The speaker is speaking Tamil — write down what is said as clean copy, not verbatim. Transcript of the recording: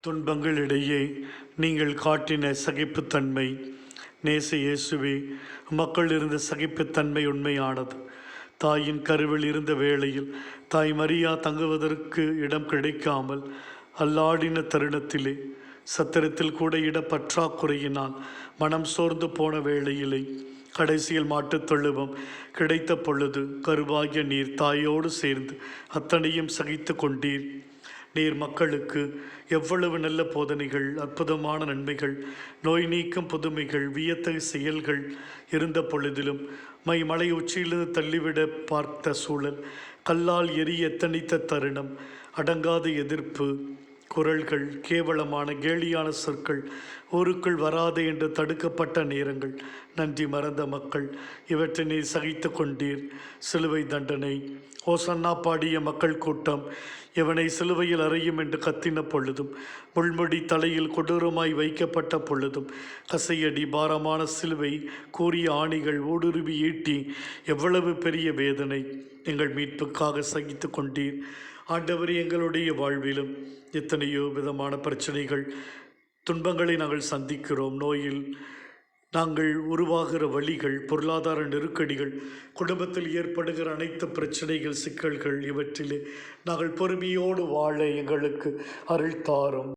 துன்பங்களிடையே நீங்கள் காட்டின சகிப்புத்தன்மை, நேச இயேசுவே, மக்கள் இருந்த சகிப்புத்தன்மை உண்மையானது. தாயின் கருவில் இருந்த வேளையில் தாய் மரியா தங்குவதற்கு இடம் கிடைக்காமல் அல்லாடின தருணத்திலே, சத்திரத்தில் கூட இட பற்றாக்குறையினால் மனம் சோர்ந்து போன வேளையிலே, கடைசியில் மாட்டுத் தொழுவம் கிடைத்த பொழுது கருவாகிய நீர் தாயோடு சேர்ந்து அத்தனையும் சகித்து கொண்டீர். நீர் மக்களுக்கு எவ்வளவு நல்ல போதனைகள், அற்புதமான நன்மைகள், நோய் நீக்கும் புதுமைகள், வியத்தகு செயல்கள் இருந்த பொழுதிலும் மலை உச்சியிலிருந்து தள்ளிவிட பார்த்த சூழல், கல்லால் எரிய எத்தனித்த தருணம், அடங்காத எதிர்ப்பு குரல்கள், கேவலமான கேலியான சொற்கள், ஊருக்குள் வராது என்று தடுக்கப்பட்ட நேரங்கள், நன்றி மறந்த மக்கள், இவற்றை நீர் சகித்து கொண்டீர். சிலுவை தண்டனை, ஓசன்னா பாடிய மக்கள் கூட்டம் இவனை சிலுவையில் அறையும் என்று கத்தின பொழுதும், முள்முடி தலையில் கொடூரமாய் வைக்கப்பட்ட பொழுதும், கசையடி, பாரமான சிலுவை, கூறிய ஆணிகள், ஊடுருவி ஈட்டி, எவ்வளவு பெரிய வேதனை எங்கள் மீட்புக்காக சகித்து கொண்டீர். ஆண்டவர், எங்களுடைய வாழ்விலும் எத்தனையோ விதமான பிரச்சனைகள், துன்பங்களை நாங்கள் சந்திக்கிறோம். நோயில் நாங்கள் உருவாகிற வழிகள், பொருளாதார நெருக்கடிகள், குடும்பத்தில் ஏற்படுகிற அனைத்து பிரச்சனைகள், சிக்கல்கள், இவற்றிலே நாங்கள் பொறுமையோடு வாழ எங்களுக்கு அருள் தாரும்.